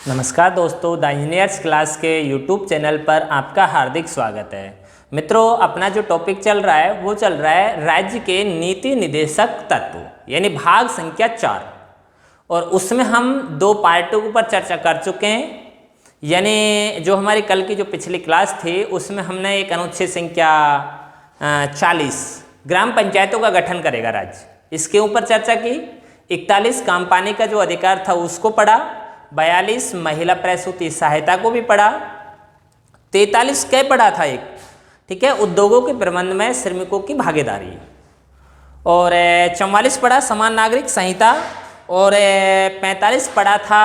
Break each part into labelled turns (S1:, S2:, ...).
S1: नमस्कार दोस्तों, the engineers class के यूट्यूब चैनल पर आपका हार्दिक स्वागत है। मित्रों, अपना जो टॉपिक चल रहा है वो चल रहा है राज्य के नीति निदेशक तत्व यानी भाग संख्या 4। और उसमें हम दो पार्टों के ऊपर चर्चा कर चुके हैं। यानी जो हमारी कल की जो पिछली क्लास थी उसमें हमने एक अनुच्छेद संख्या 40 ग्राम पंचायतों का गठन करेगा राज्य, इसके ऊपर चर्चा की। 41 काम पानी का जो अधिकार था उसको पढ़ा। 42 महिला प्रसूति सहायता को भी पढ़ा। 43 क्या पढ़ा था एक, ठीक है, उद्योगों के प्रबंध में श्रमिकों की भागीदारी। और 44 पढ़ा समान नागरिक संहिता। और 45 पढ़ा था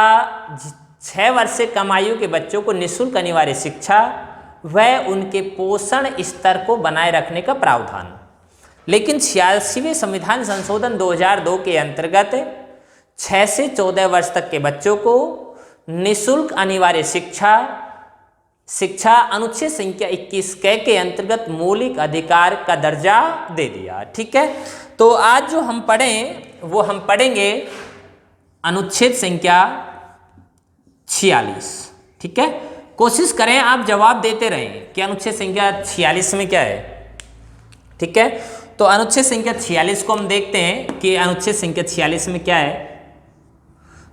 S1: 6 वर्ष से कम आयु के बच्चों को निःशुल्क अनिवार्य शिक्षा व उनके पोषण स्तर को बनाए रखने का प्रावधान। लेकिन 86वें संविधान संशोधन 2002 के अंतर्गत 6 से 14 वर्ष तक के बच्चों को निःशुल्क अनिवार्य शिक्षा अनुच्छेद संख्या 21 के अंतर्गत मौलिक अधिकार का दर्जा दे दिया। ठीक है, तो आज जो हम पढ़ें वो हम पढ़ेंगे अनुच्छेद संख्या 46। ठीक है, कोशिश करें आप जवाब देते रहें कि अनुच्छेद संख्या 46 में क्या है। ठीक है, तो अनुच्छेद संख्या 46 को हम देखते हैं कि अनुच्छेद संख्या 46 में क्या है।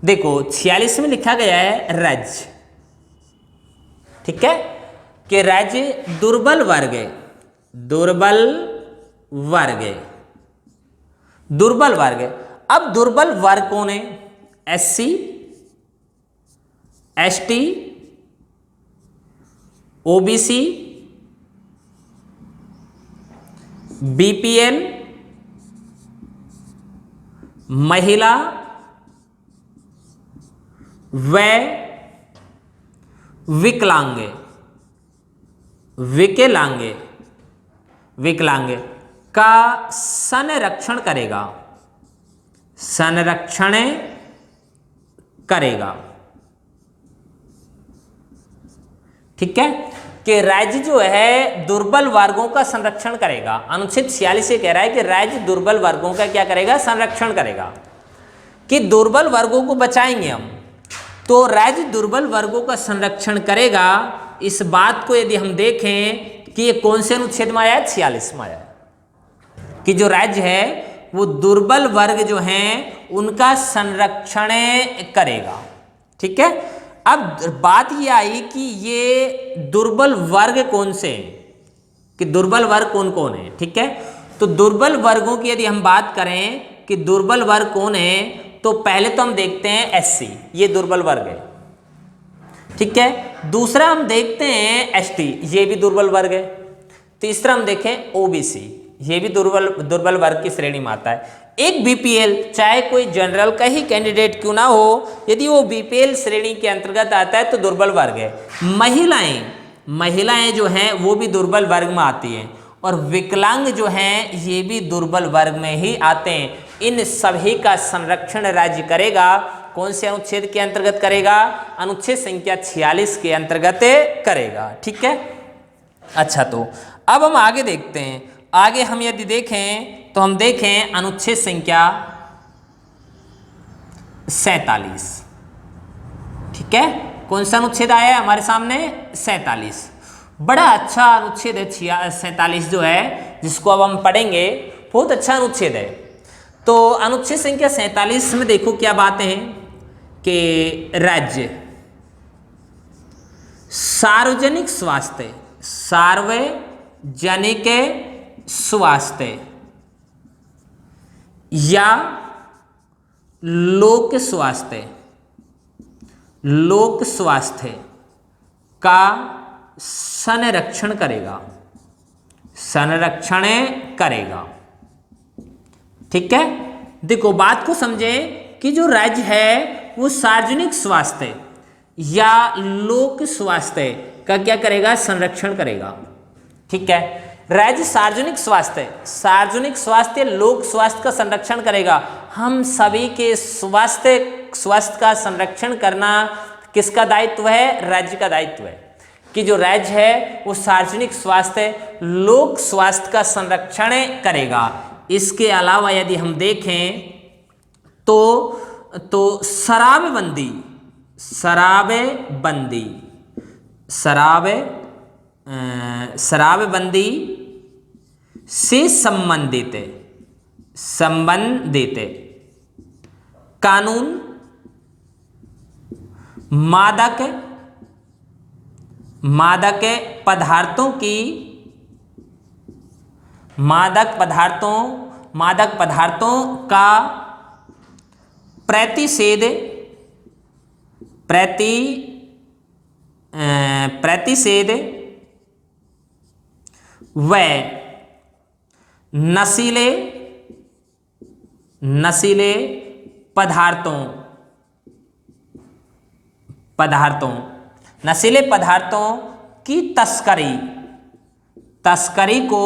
S1: देखो 46 में लिखा गया है राज्य, ठीक है, कि राज्य दुर्बल वर्ग है। दुर्बल वर्ग। अब दुर्बल वर्ग कौन है? SC, ST, OBC, BPL, महिला व विकलांग का संरक्षण करेगा। ठीक है, कि राज्य जो है दुर्बल वर्गों का संरक्षण करेगा। अनुच्छेद 46 ये कह रहा है कि राज्य दुर्बल वर्गों का क्या करेगा? संरक्षण करेगा, कि दुर्बल वर्गों को बचाएंगे हम। तो राज्य दुर्बल वर्गों का संरक्षण करेगा। इस बात को यदि हम देखें कि ये कौन से अनुच्छेद में आया है? 46 में आया है, कि जो राज्य है वो दुर्बल वर्ग जो हैं उनका संरक्षण करेगा। ठीक है, अब बात ये आई कि ये दुर्बल वर्ग कौन से हैं, कि दुर्बल वर्ग कौन कौन है। ठीक है, तो दुर्बल वर्गों की यदि हम बात करें कि दुर्बल वर्ग कौन है, तो पहले तो हम देखते हैं SC, ये दुर्बल वर्ग है। ठीक है, दूसरा हम देखते हैं ST, ये भी दुर्बल वर्ग है। तीसरा हम देखें OBC, ये भी दुर्बल वर्ग की श्रेणी में आता है। एक BPL, चाहे कोई जनरल का ही कैंडिडेट क्यों ना हो, यदि वो BPL श्रेणी के अंतर्गत आता है तो दुर्बल वर्ग है। महिलाएं जो हैं वो भी दुर्बल वर्ग में आती हैं। और विकलांग जो हैं ये भी दुर्बल वर्ग में ही आते हैं। इन सभी का संरक्षण राज्य करेगा। कौन से अनुच्छेद के अंतर्गत करेगा? अनुच्छेद संख्या 46 के अंतर्गत करेगा। ठीक है, अच्छा, तो अब हम आगे देखते हैं। आगे हम यदि देखें तो हम देखें अनुच्छेद संख्या 47। ठीक है, कौन सा अनुच्छेद आया है हमारे सामने? 47। बड़ा अच्छा अनुच्छेद है 47 जो है, जिसको अब हम पढ़ेंगे। बहुत अच्छा अनुच्छेद है। तो अनुच्छेद संख्या 47 में देखो क्या बातें हैं कि राज्य सार्वजनिक स्वास्थ्य या लोक स्वास्थ्य का संरक्षण करेगा। ठीक है, देखो बात को समझें कि जो राज्य है वो सार्वजनिक स्वास्थ्य या लोक स्वास्थ्य का क्या करेगा? संरक्षण करेगा। ठीक है, राज्य सार्वजनिक स्वास्थ्य लोक स्वास्थ्य का संरक्षण करेगा। हम सभी के स्वास्थ्य का संरक्षण करना किसका दायित्व है? राज्य का दायित्व है, कि जो राज्य है वो सार्वजनिक स्वास्थ्य लोक स्वास्थ्य का संरक्षण करेगा। इसके अलावा यदि हम देखें तो शराबबंदी शराबबंदी, शराबबंदी से संबंधित कानून मादक पदार्थों का प्रतिषेध व नशीले पदार्थों की तस्करी को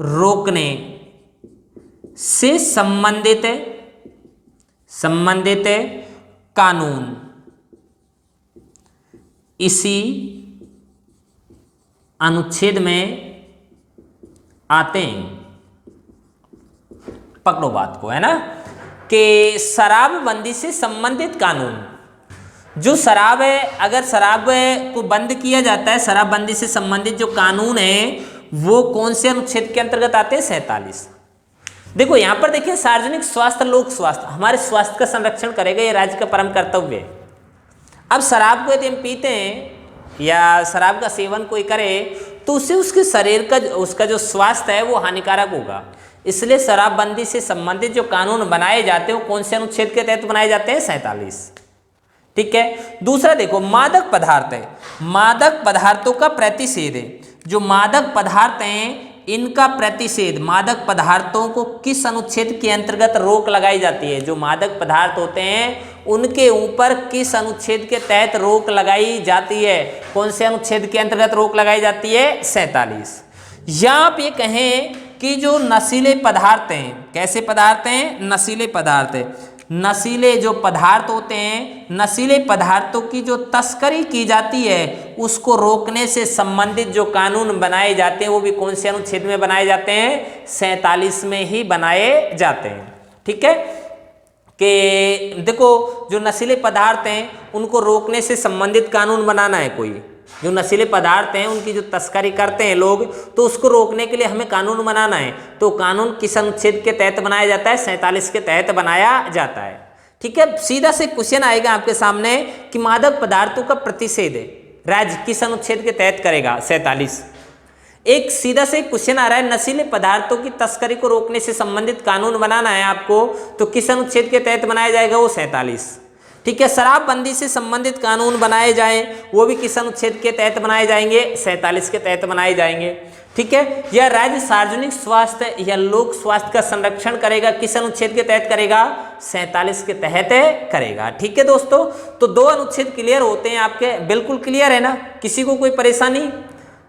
S1: रोकने से संबंधित कानून इसी अनुच्छेद में आते हैं। पकड़ो बात को, है ना, कि शराबबंदी से संबंधित कानून, जो शराब है, अगर शराब को बंद किया जाता है, शराबबंदी से संबंधित जो कानून है वो कौन से अनुच्छेद के अंतर्गत आते हैं? 47। देखो यहां पर देखिए, सार्वजनिक स्वास्थ्य, लोक स्वास्थ्य, हमारे स्वास्थ्य का संरक्षण करेगा, ये राज्य का परम कर्तव्य है। अब शराब को यदि हम पीते हैं या शराब का सेवन कोई करे तो उससे उसके शरीर का उसका जो स्वास्थ्य है वो हानिकारक होगा। इसलिए शराबबंदी से संबंधित जो कानून बनाए जाते हैं वो कौन से अनुच्छेद के तहत बनाए जाते हैं? 47। ठीक है। दूसरा देखो, मादक पदार्थ है, मादक पदार्थों का प्रतिषेध है। जो मादक पदार्थ हैं इनका प्रतिषेध, मादक पदार्थों को किस अनुच्छेद के अंतर्गत रोक लगाई जाती है? जो मादक पदार्थ होते हैं उनके ऊपर किस अनुच्छेद के तहत रोक लगाई जाती है? कौन से अनुच्छेद के अंतर्गत रोक लगाई जाती है? 47। या आप ये कहें कि जो नशीले पदार्थ हैं, कैसे पदार्थ हैं? नशीले पदार्थ है। नशीले जो पदार्थ होते हैं, नशीले पदार्थों की जो तस्करी की जाती है उसको रोकने से संबंधित जो कानून बनाए जाते हैं वो भी कौन से अनुच्छेद में बनाए जाते हैं? 47 में ही बनाए जाते हैं। ठीक है, कि देखो जो नशीले पदार्थ हैं उनको रोकने से संबंधित कानून बनाना है कोई, जो नशीले पदार्थ हैं उनकी जो तस्करी करते हैं लोग, तो उसको रोकने के लिए हमें कानून बनाना है। तो कानून किस अनुच्छेद के तहत बनाया जाता है? 47 के तहत बनाया जाता है। ठीक है, सीधा से क्वेश्चन आएगा आपके सामने कि मादक पदार्थों का प्रतिषेध राज्य किस अनुच्छेद के तहत करेगा? 47। एक सीधा से क्वेश्चन आ रहा है, नशीले पदार्थों की तस्करी को रोकने से संबंधित कानून बनाना है आपको, तो किस अनुच्छेद के तहत बनाया जाएगा? वो 47। ठीक है, शराबबंदी से संबंधित कानून बनाए जाएं, वो भी किस अनुच्छेद के तहत बनाए जाएंगे? 47 के तहत बनाए जाएंगे। ठीक है, यह राज्य सार्वजनिक स्वास्थ्य या लोक स्वास्थ्य का संरक्षण करेगा, किस अनुच्छेद के तहत करेगा? 47 के तहत करेगा। ठीक है दोस्तों, तो 2 अनुच्छेद क्लियर होते हैं आपके, बिल्कुल क्लियर है ना, किसी को कोई परेशानी?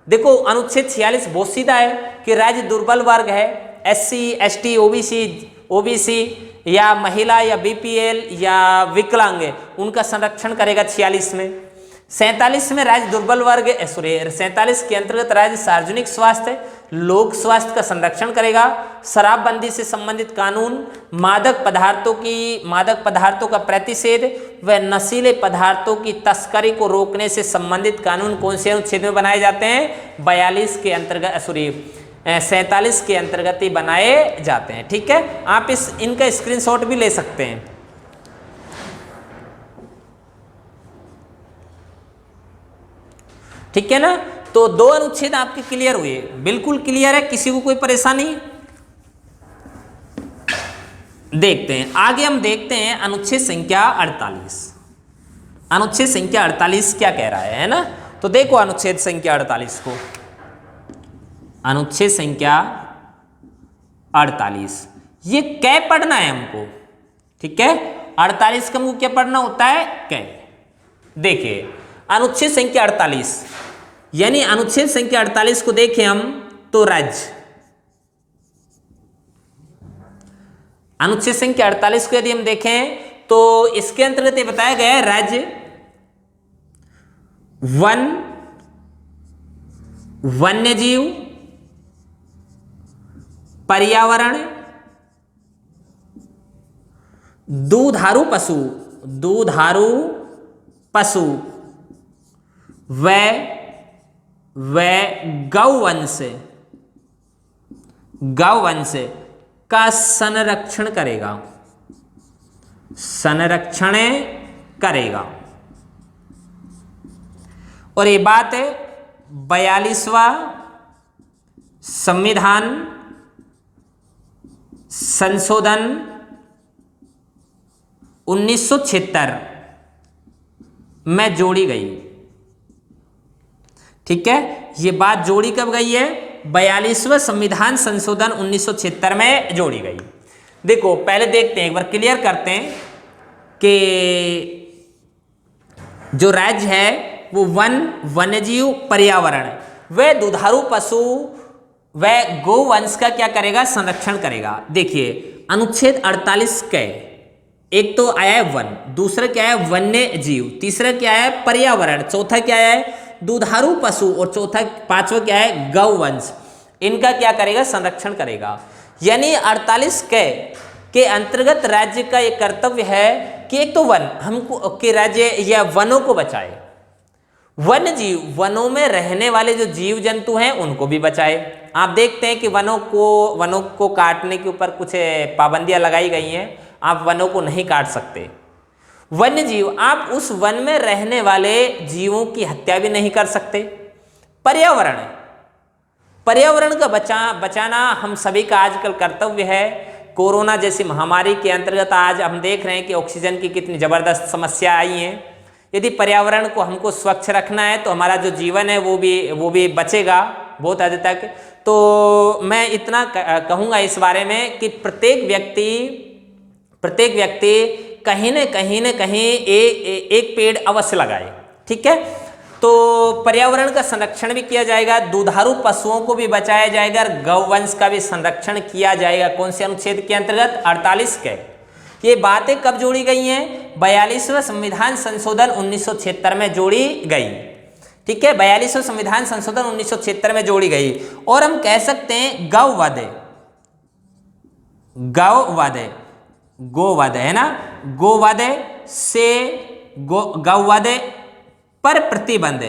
S1: देखो अनुच्छेद 46 बहुत सीधा है कि राज्य दुर्बल वर्ग है, SC ST OBC या महिला या BPL या विकलांग, उनका संरक्षण करेगा 46 में। 47 में राज्य दुर्बल वर्ग, 47 के अंतर्गत राज्य सार्वजनिक स्वास्थ्य लोक स्वास्थ्य का संरक्षण करेगा। शराबबंदी से संबंधित कानून, मादक पदार्थों का प्रतिषेध व नशीले पदार्थों की तस्करी को रोकने से संबंधित कानून कौन से अनुच्छेद में बनाए जाते हैं? 42 के अंतर्गत 47 के अंतर्गत ही बनाए जाते हैं। ठीक है, आप इनका स्क्रीनशॉट भी ले सकते हैं। ठीक है ना, तो 2 अनुच्छेद आपके क्लियर हुए, बिल्कुल क्लियर है, किसी को कोई परेशानी? देखते हैं आगे, हम देखते हैं अनुच्छेद संख्या 48। अनुच्छेद संख्या 48 क्या कह रहा है ना? तो देखो अनुच्छेद संख्या 48 को, अनुच्छेद संख्या 48 ये कै पढ़ना है हमको। ठीक है, 48 का हमको क्या पढ़ना होता है? कै। देखिए अनुच्छेद संख्या 48, यानी अनुच्छेद संख्या 48 को देखें हम तो राज्य, अनुच्छेद संख्या 48 को यदि हम देखें तो इसके अंतर्गत ये बताया गया है राज्य वन्यजीव, पर्यावरण, दूधारू पशु व गौवंश का संरक्षण करेगा। और ये बात है 42वां संविधान संशोधन 1976 में जोड़ी गई। ठीक है, ये बात जोड़ी कब गई है? 42वां संविधान संशोधन 1976 में जोड़ी गई। देखो पहले देखते हैं, एक बार क्लियर करते हैं कि जो राज्य है वो वन, वन्यजीव, पर्यावरण व दुधारू पशु व गोवंश का क्या करेगा? संरक्षण करेगा। देखिए अनुच्छेद 48 के एक तो आया है वन, दूसरा क्या है? वन्य जीव, तीसरा क्या है? पर्यावरण, चौथा क्या है? दुधारू पशु, और चौथा पांचवा क्या है? गौवंश। इनका क्या करेगा? संरक्षण करेगा। यानी 48 के अंतर्गत राज्य का एक कर्तव्य है कि एक तो वन हमको के राज्य या वनों को बचाए, वन्य जीव वनों में रहने वाले जो जीव जंतु हैं उनको भी बचाए। आप देखते हैं कि वनों को काटने के ऊपर कुछ पाबंदियां लगाई गई हैं, आप वनों को नहीं काट सकते। वन्य जीव, आप उस वन में रहने वाले जीवों की हत्या भी नहीं कर सकते। पर्यावरण का बचाना हम सभी का आजकल कर्तव्य है। कोरोना जैसी महामारी के अंतर्गत आज हम देख रहे हैं कि ऑक्सीजन की कितनी जबरदस्त समस्या आई है। यदि पर्यावरण को हमको स्वच्छ रखना है तो हमारा जो जीवन है वो भी बचेगा बहुत हद तक। तो मैं इतना कहूँगा इस बारे में कि प्रत्येक व्यक्ति कहीं न कहीं एक पेड़ अवश्य लगाए। ठीक है, तो पर्यावरण का संरक्षण भी किया जाएगा, दुधारू पशुओं को भी बचाया जाएगा और गौवंश का भी संरक्षण किया जाएगा। कौन से अनुच्छेद के अंतर्गत? 48 के। ये बातें कब जोड़ी गई हैं? 42वां संविधान संशोधन 1976 में जोड़ी गई। ठीक है, 42वां संविधान संशोधन 1976 में जोड़ी गई। और हम कह सकते हैं गोवध है ना, गोवध से गौवध पर प्रतिबंध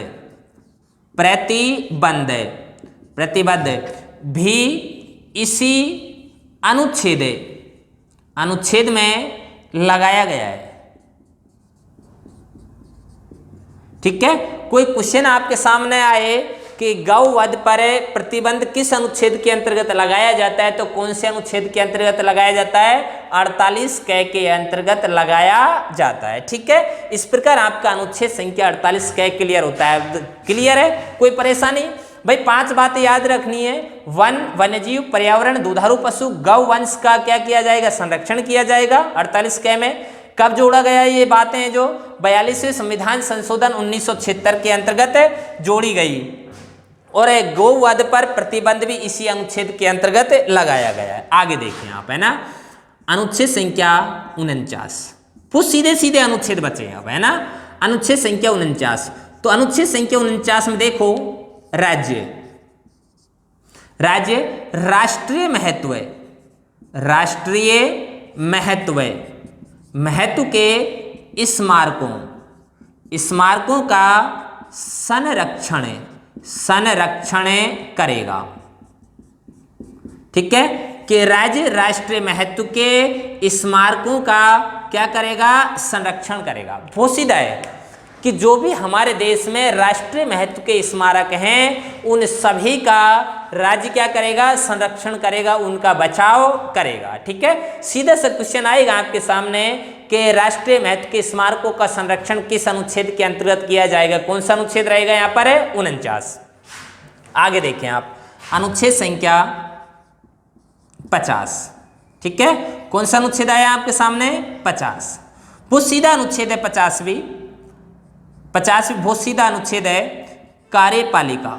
S1: भी इसी अनुच्छेद में लगाया गया है। ठीक है, कोई क्वेश्चन आपके सामने आए कि गौवध पर प्रतिबंध किस अनुच्छेद के अंतर्गत लगाया जाता है, तो कौन से अनुच्छेद के अंतर्गत लगाया जाता है? 48 के अंतर्गत लगाया जाता है। ठीक है, इस प्रकार आपका अनुच्छेद संख्या 48 क्लियर होता है। क्लियर है, कोई परेशानी? भाई 5 बातें याद रखनी है। वन, वन्यजीव, पर्यावरण, दुधारू पशु, गौवंश का क्या किया जाएगा? संरक्षण किया जाएगा। 48 में कब जोड़ा गया? ये बातें हैं जो 42वें संविधान संशोधन 1976 के अंतर्गत जोड़ी गई। और गोवध पर प्रतिबंध भी इसी अनुच्छेद के अंतर्गत लगाया गया है। आगे देखें आप, है ना, अनुच्छेद संख्या 49। वो सीधे अनुच्छेद बचे हैं अब, है ना। अनुच्छेद संख्या 49, तो अनुच्छेद संख्या 49 में देखो राज्य राष्ट्रीय महत्व के स्मारकों का संरक्षण करेगा। ठीक है, कि राज्य राष्ट्रीय महत्व के स्मारकों का क्या करेगा? संरक्षण करेगा। वो सीधा है कि जो भी हमारे देश में राष्ट्रीय महत्व के स्मारक हैं उन सभी का राज्य क्या करेगा? संरक्षण करेगा, उनका बचाव करेगा। ठीक है, सीधा सा क्वेश्चन आएगा आपके सामने कि राष्ट्रीय महत्व के स्मारकों का संरक्षण किस अनुच्छेद के अंतर्गत किया जाएगा? कौन सा अनुच्छेद रहेगा यहाँ पर? 49। आगे देखें आप, अनुच्छेद संख्या 50। ठीक है, कौन सा अनुच्छेद आया आपके सामने? 50। बहुत सीधा अनुच्छेद है 50 बहुत सीधा अनुच्छेद है। कार्यपालिका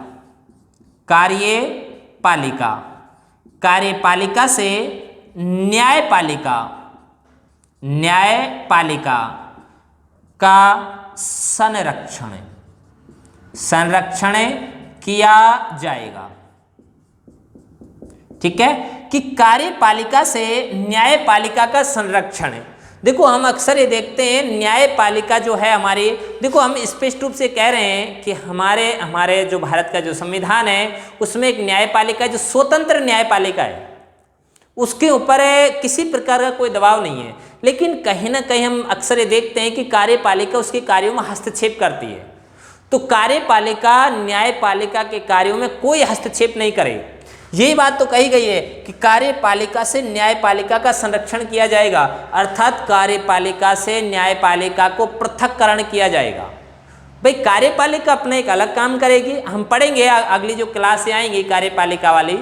S1: से न्यायपालिका का संरक्षण किया जाएगा। ठीक है, कि कार्यपालिका से न्यायपालिका का संरक्षण, देखो हम अक्सर ये देखते हैं न्यायपालिका जो है हमारी, देखो हम स्पष्ट रूप से कह रहे हैं कि हमारे जो भारत का जो संविधान है उसमें एक न्यायपालिका जो स्वतंत्र न्यायपालिका है, उसके ऊपर किसी प्रकार का कोई दबाव नहीं है। लेकिन कहीं ना कहीं हम अक्सर ये देखते हैं कि कार्यपालिका उसके कार्यों में हस्तक्षेप करती है। तो कार्यपालिका न्यायपालिका के कार्यों में कोई हस्तक्षेप नहीं करे, यही बात तो कही गई है कि कार्यपालिका से न्यायपालिका का संरक्षण किया जाएगा, अर्थात कार्यपालिका से न्यायपालिका को पृथक्करण किया जाएगा। भाई कार्यपालिका अपना एक अलग काम करेगी, हम पढ़ेंगे अगली जो क्लास आएंगी कार्यपालिका वाली,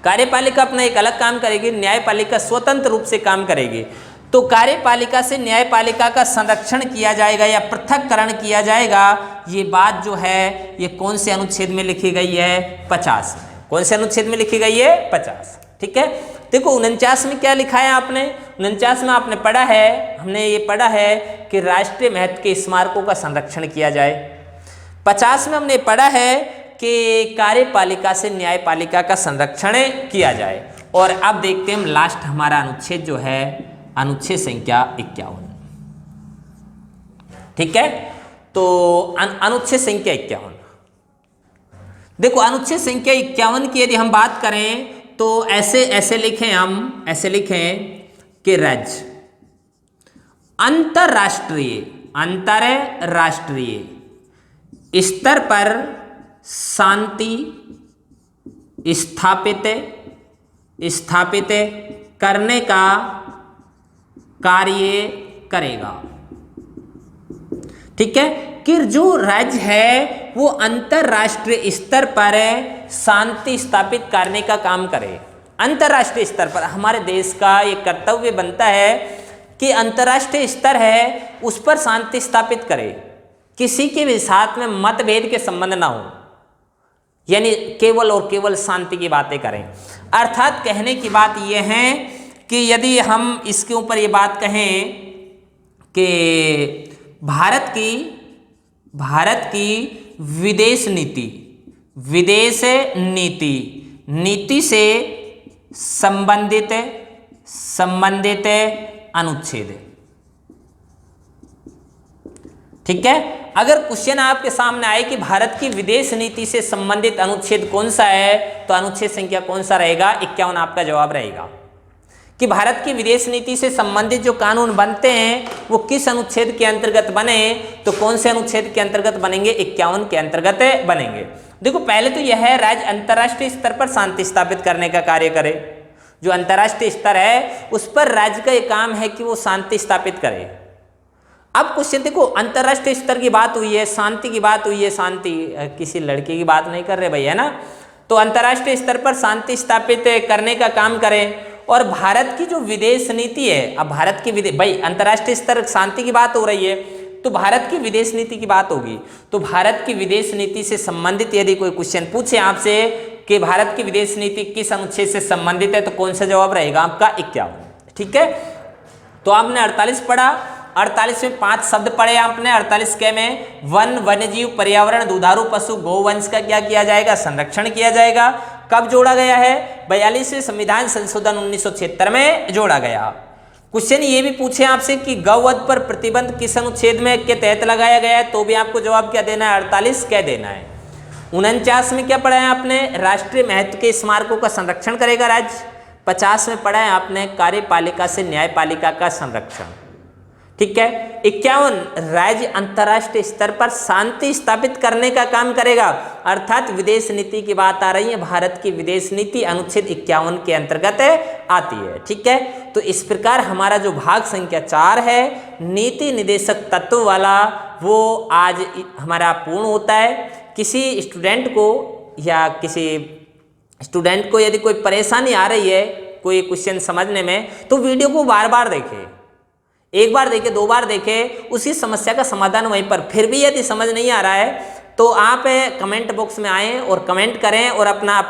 S1: कार्यपालिका अपना एक अलग काम करेगी, न्यायपालिका स्वतंत्र रूप से काम करेगी। तो कार्यपालिका से न्यायपालिका का संरक्षण किया जाएगा या पृथक्करण किया जाएगा, ये बात जो है ये कौन से अनुच्छेद में लिखी गई है? 50 में। कौन से अनुच्छेद में लिखी गई है? 50। ठीक है, देखो 49 में क्या लिखा है आपने? 49 में आपने पढ़ा है, हमने ये पढ़ा है कि राष्ट्रीय महत्व के स्मारकों का संरक्षण किया जाए। 50 में हमने पढ़ा है कि कार्यपालिका से न्यायपालिका का संरक्षण किया जाए। और अब देखते हैं हम लास्ट हमारा अनुच्छेद जो है अनुच्छेद संख्या 51। ठीक है, तो अनुच्छेद संख्या 51, देखो अनुच्छेद संख्या 51 की यदि हम बात करें तो ऐसे लिखें, हम ऐसे लिखें कि राज्य अंतरराष्ट्रीय स्तर पर शांति स्थापित करने का कार्य करेगा। ठीक है, कि जो राज्य है वो अंतरराष्ट्रीय स्तर पर शांति स्थापित करने का काम करे। अंतरराष्ट्रीय स्तर पर हमारे देश का ये कर्तव्य बनता है कि अंतरराष्ट्रीय स्तर है उस पर शांति स्थापित करे, किसी के भी साथ में मतभेद के संबंध ना हो, यानी केवल और केवल शांति की बातें करें। अर्थात कहने की बात यह है कि यदि हम इसके ऊपर ये बात कहें कि भारत की विदेश नीति से संबंधित अनुच्छेद। ठीक है, अगर क्वेश्चन आपके सामने आए कि भारत की विदेश नीति से संबंधित अनुच्छेद कौन सा है, तो अनुच्छेद संख्या कौन सा रहेगा? 51 आपका जवाब रहेगा। कि भारत की विदेश नीति से संबंधित जो कानून बनते हैं वो किस अनुच्छेद के अंतर्गत बने, तो कौन से अनुच्छेद के अंतर्गत बनेंगे? 51 के अंतर्गत बनेंगे। देखो पहले तो यह है राज्य अंतर्राष्ट्रीय स्तर पर शांति स्थापित करने का कार्य करे। जो अंतर्राष्ट्रीय स्तर है उस पर राज्य का ये काम है कि वो शांति स्थापित करे। अब क्वेश्चन देखो, अंतर्राष्ट्रीय स्तर की बात हुई है, शांति की बात हुई है, शांति किसी लड़के की बात नहीं कर रहे भाई, है ना। तो अंतर्राष्ट्रीय स्तर पर शांति स्थापित करने का काम करें। और भारत की जो विदेश नीति है, अब भारत की भाई अंतर्राष्ट्रीय स्तर शांति की बात हो रही है तो भारत की विदेश नीति की बात होगी। तो भारत की विदेश नीति से संबंधित यदि कोई क्वेश्चन पूछे आपसे कि भारत की विदेश नीति किस अनुच्छेद से संबंधित है, तो कौन सा जवाब रहेगा आपका? 51। ठीक है, तो आपने 48 पढ़ा, 48 में 5 शब्द पढ़े आपने। 48 के में वन, वन्यजीव, पर्यावरण, दुधारू पशु, गौवंश का क्या किया जाएगा? संरक्षण किया जाएगा। कब जोड़ा गया है? 42वें संविधान संशोधन 1976 में जोड़ा गया। क्वेश्चन ये भी पूछे आपसे कि गौवध पर प्रतिबंध किस अनुच्छेद में के तहत लगाया गया है, तो भी आपको जवाब क्या देना है? 48 क्या देना है। 49 में क्या पढ़ा है आपने? राष्ट्रीय महत्व के स्मारकों का संरक्षण करेगा राज्य। 50 में पढ़ा है आपने कार्यपालिका से न्यायपालिका का संरक्षण। ठीक है, 51 राज्य अंतर्राष्ट्रीय स्तर पर शांति स्थापित करने का काम करेगा, अर्थात विदेश नीति की बात आ रही है। भारत की विदेश नीति अनुच्छेद 51 के अंतर्गत आती है। ठीक है, तो इस प्रकार हमारा जो भाग संख्या 4 है नीति निदेशक तत्व वाला, वो आज हमारा पूर्ण होता है। किसी स्टूडेंट को यदि कोई परेशानी आ रही है कोई क्वेश्चन समझने में, तो वीडियो को बार बार देखें, एक बार देखे, 2 बार देखे, उसी समस्या का समाधान वहीं पर। फिर भी यदि समझ नहीं आ रहा है तो आप कमेंट बॉक्स में आएँ और कमेंट करें और अपना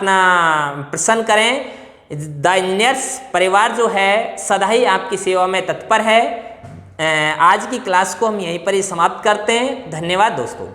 S1: प्रश्न करें। द इंजीनियर्स परिवार जो है सदा ही आपकी सेवा में तत्पर है। आज की क्लास को हम यहीं पर ही समाप्त करते हैं। धन्यवाद दोस्तों।